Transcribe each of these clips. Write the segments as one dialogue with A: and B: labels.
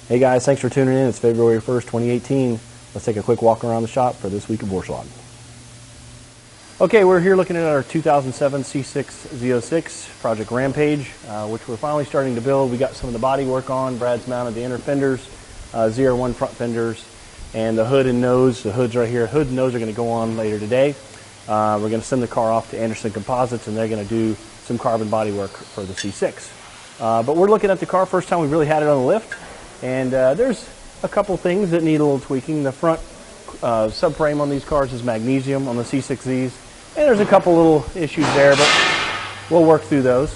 A: Hey guys, thanks for tuning in. It's February 1st, 2018. Let's take a quick walk around the shop for this week of Vorshlag. Okay, we're here looking at our 2007 C6 Z06 Project Rampage, which we're finally starting to build. We got some of the body work on. Brad's mounted the inner fenders, ZR1 front fenders, and the hood and nose. The hood's right here. Hood and nose are going to go on later today. We're going to send the car off to Anderson Composites, and they're going to do some carbon body work for the C6. But we're looking at the car first time we really had it on the lift. And there's a couple things that need a little tweaking. The front subframe on these cars is magnesium on the C6Zs, and there's a couple little issues there, but we'll work through those.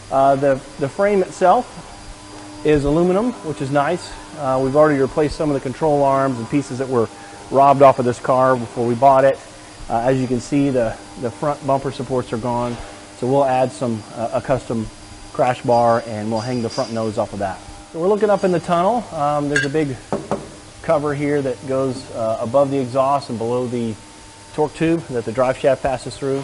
A: The frame itself is aluminum, which is nice. We've already replaced some of the control arms and pieces that were robbed off of this car before we bought it. As you can see, the front bumper supports are gone, so we'll add a custom crash bar, and we'll hang the front nose off of that. So we're looking up in the tunnel. There's a big cover here that goes above the exhaust and below the torque tube that the drive shaft passes through.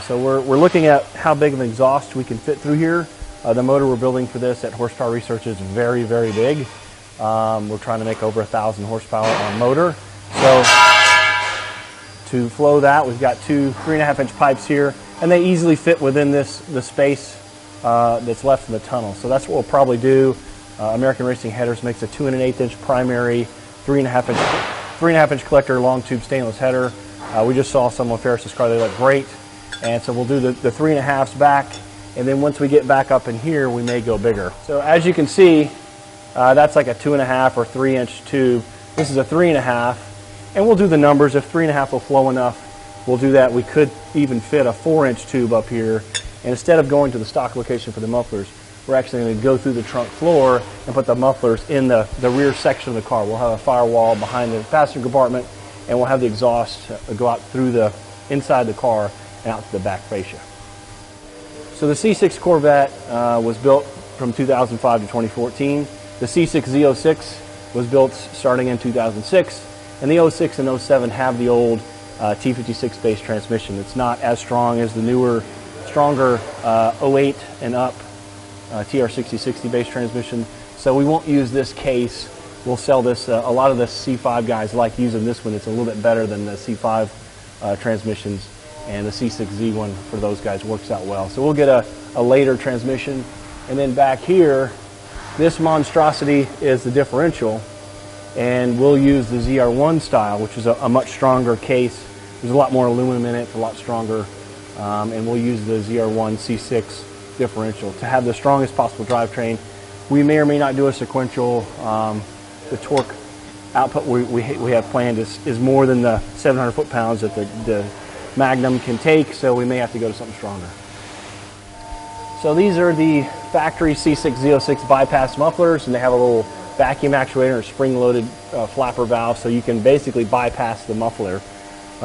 A: So we're looking at how big of an exhaust we can fit through here. The motor we're building for this at Horsepower Research is very, very big. We're trying to make over 1,000 horsepower on motor. So to flow that, we've got two 3.5-inch pipes here, and they easily fit within the space that's left in the tunnel. So that's what we'll probably do. American Racing Headers makes a 2 1/8-inch primary, 3.5-inch collector, long tube stainless header. We just saw some on Ferris's car; they look great, and so we'll do the 3.5s back, and then once we get back up in here, we may go bigger. So as you can see, that's like a 2.5 or 3-inch tube. This is a 3.5, and we'll do the numbers. If 3.5 will flow enough, we'll do that. We could even fit a 4-inch tube up here, and instead of going to the stock location for the mufflers, we're actually going to go through the trunk floor and put the mufflers in the rear section of the car. We'll have a firewall behind the passenger compartment, and we'll have the exhaust go out through the inside the car and out to the back fascia. So the C6 Corvette was built from 2005 to 2014. The C6 Z06 was built starting in 2006, and the 06 and 07 have the old T56 base transmission. It's not as strong as the newer, stronger 08 and up TR6060 base transmission, so we won't use this case. We'll sell this. A lot of the C5 guys like using this one. It's a little bit better than the C5 transmissions, and the C6Z one for those guys works out well. So we'll get a later transmission, and then back here, this monstrosity is the differential, and we'll use the ZR1 style, which is a much stronger case. There's a lot more aluminum in it, it's a lot stronger, and we'll use the ZR1 C6 differential to have the strongest possible drivetrain. We may or may not do a sequential. The torque output we have planned is more than the 700 foot-pounds that the Magnum can take, so we may have to go to something stronger. So these are the factory C6 Z06 bypass mufflers, and they have a little vacuum actuator and spring-loaded flapper valve, so you can basically bypass the muffler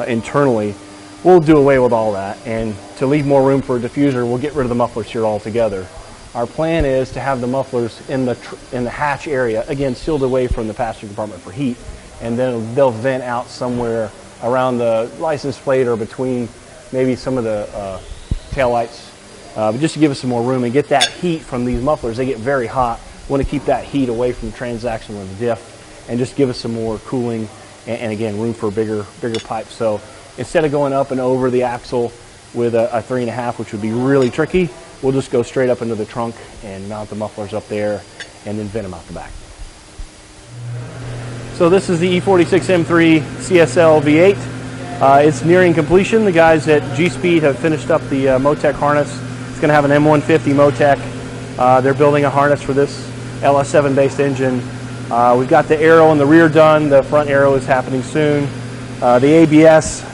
A: internally. We'll do away with all that, and to leave more room for a diffuser, we'll get rid of the mufflers here altogether. Our plan is to have the mufflers in the hatch area, again sealed away from the passenger compartment for heat, and then they'll vent out somewhere around the license plate or between maybe some of the taillights, but just to give us some more room and get that heat from these mufflers. They get very hot. We want to keep that heat away from the transaction or the diff, and just give us some more cooling, and again, room for a bigger pipe. So instead of going up and over the axle with a 3.5, which would be really tricky, we'll just go straight up into the trunk and mount the mufflers up there and then vent them out the back. So this is the E46 M3 CSL V8. It's nearing completion. The guys at G-Speed have finished up the Motec harness. It's going to have an M150 Motec. They're building a harness for this LS7 based engine. We've got the aero in the rear done. The front aero is happening soon. The ABS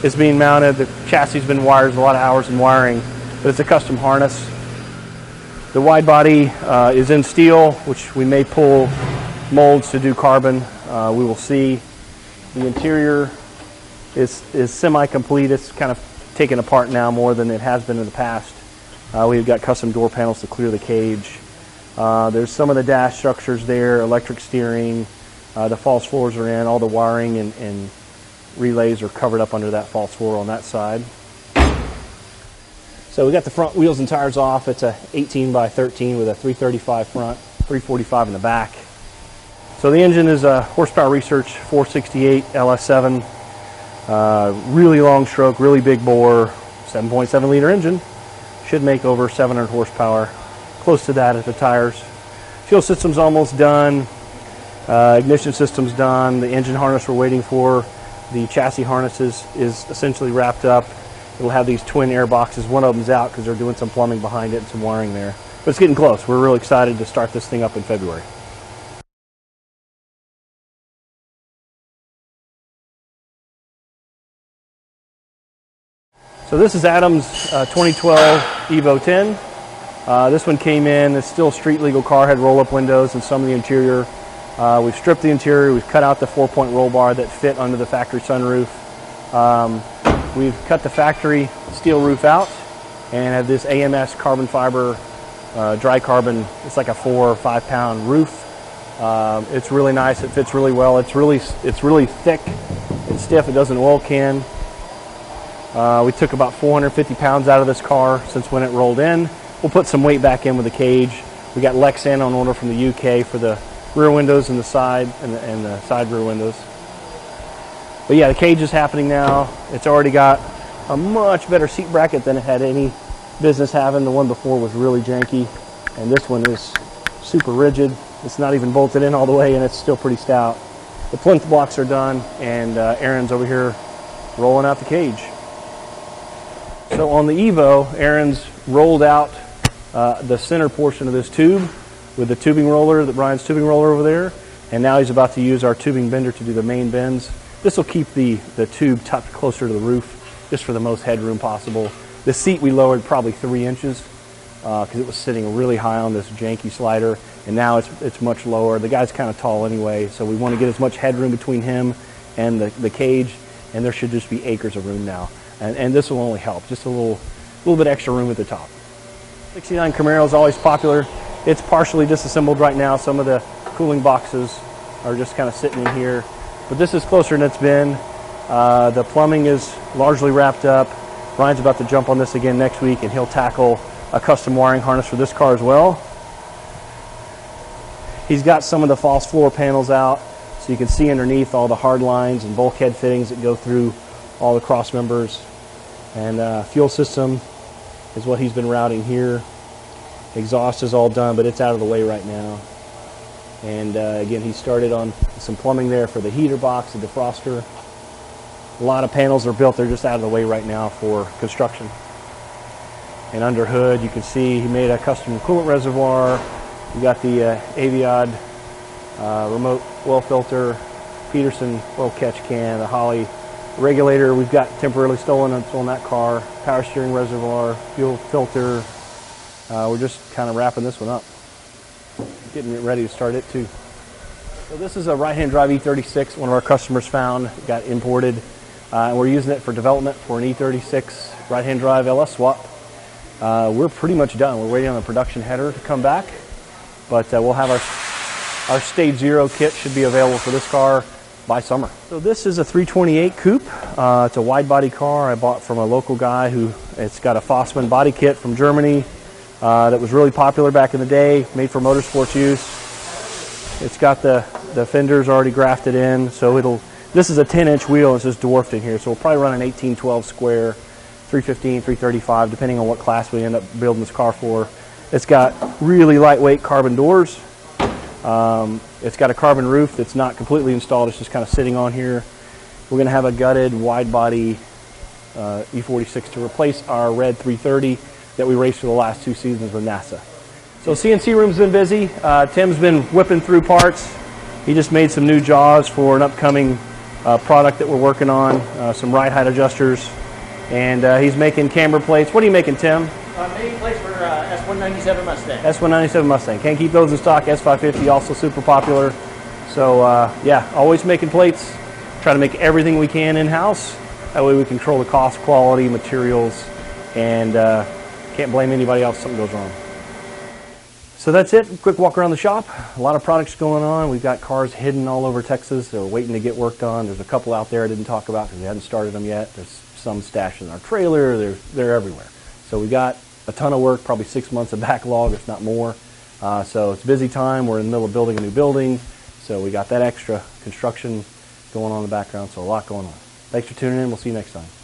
A: is being mounted. The chassis has been wired. There's a lot of hours in wiring, but it's a custom harness. The wide body is in steel, which we may pull molds to do carbon. We will see. The interior is semi-complete. It's kind of taken apart now more than it has been in the past. We've got custom door panels to clear the cage. There's some of the dash structures there, electric steering. The false floors are in. All the wiring and relays are covered up under that false floor on that side. So we got the front wheels and tires off. It's a 18 by 13 with a 335 front, 345 in the back. So the engine is a horsepower research 468 LS7, really long stroke, really big bore, 7.7 liter engine. Should make over 700 horsepower, close to that at the tires. Fuel system's almost done, ignition system's done, the engine harness we're waiting for, the chassis harness is essentially wrapped up. It'll have these twin air boxes. One of them's out because they're doing some plumbing behind it and some wiring there. But it's getting close. We're really excited to start this thing up in February. So this is Adam's 2012 Evo 10. This one came in, it's still a street legal car, had roll-up windows and some of the interior. We've stripped the interior, we've cut out the 4-point roll bar that fit under the factory sunroof. We've cut the factory steel roof out and have this AMS carbon fiber, dry carbon. It's like a 4 or 5 pound roof. It's really nice, it fits really well. It's really thick, it's stiff, it doesn't oil can. We took about 450 pounds out of this car since when it rolled in. We'll put some weight back in with the cage. We got Lexan on order from the UK for the rear windows and the side and the side rear windows. But yeah, the cage is happening now. It's already got a much better seat bracket than it had any business having. The one before was really janky, and this one is super rigid. It's not even bolted in all the way, and it's still pretty stout. The plinth blocks are done, and Aaron's over here rolling out the cage. So on the Evo, Aaron's rolled out the center portion of this tube with the tubing roller, Brian's tubing roller over there, and now he's about to use our tubing bender to do the main bends. This will keep the tube tucked closer to the roof, just for the most headroom possible. The seat we lowered probably 3 inches because it was sitting really high on this janky slider, and now it's much lower. The guy's kind of tall anyway, so we want to get as much headroom between him and the cage, and there should just be acres of room now. And this will only help, just a little bit extra room at the top. 69 Camaro is always popular. It's partially disassembled right now. Some of the cooling boxes are just kind of sitting in here. But this is closer than it's been. The plumbing is largely wrapped up. Brian's about to jump on this again next week, and he'll tackle a custom wiring harness for this car as well. He's got some of the false floor panels out, so you can see underneath all the hard lines and bulkhead fittings that go through all the cross members. And fuel system is what he's been routing here. Exhaust is all done, but it's out of the way right now. And again, he started on some plumbing there for the heater box, the defroster. A lot of panels are built, they're just out of the way right now for construction. And under hood, you can see he made a custom coolant reservoir. You got the Aviad remote oil filter, Peterson oil catch can, the Holley regulator we've got temporarily stolen on that car, power steering reservoir, fuel filter. We're just kind of wrapping this one up, getting it ready to start it too. So this is a right-hand drive E36 one of our customers found. It got imported, and we're using it for development for an E36 right-hand drive LS swap. We're pretty much done. We're waiting on the production header to come back, but we'll have our Stage 0 kit should be available for this car by summer. So this is a 328 coupe. It's a wide body car I bought from a local guy it's got a Fossmann body kit from Germany that was really popular back in the day, made for motorsports use. It's got the fenders already grafted in, so this is a 10-inch wheel, it's just dwarfed in here, so we'll probably run an 1812 square, 315, 335, depending on what class we end up building this car for. It's got really lightweight carbon doors. It's got a carbon roof that's not completely installed, it's just kind of sitting on here. We're going to have a gutted wide body E46 to replace our red 330 that we raced for the last 2 seasons with NASA. So CNC room's been busy. Tim's been whipping through parts. He just made some new jaws for an upcoming product that we're working on, some ride height adjusters, and he's making camber plates. What are you making, Tim?
B: Making plates for S197 Mustang.
A: S197 Mustang. Can't keep those in stock. S550 also super popular. So yeah, always making plates. Try to make everything we can in-house. That way we control the cost, quality, materials, and can't blame anybody else if something goes wrong. So that's it. Quick walk around the shop. A lot of products going on. We've got cars hidden all over Texas. They're waiting to get worked on. There's a couple out there I didn't talk about because we hadn't started them yet. There's some stashed in our trailer. They're everywhere. So we got a ton of work, probably 6 months of backlog, if not more. So it's a busy time. We're in the middle of building a new building. So we got that extra construction going on in the background, so a lot going on. Thanks for tuning in. We'll see you next time.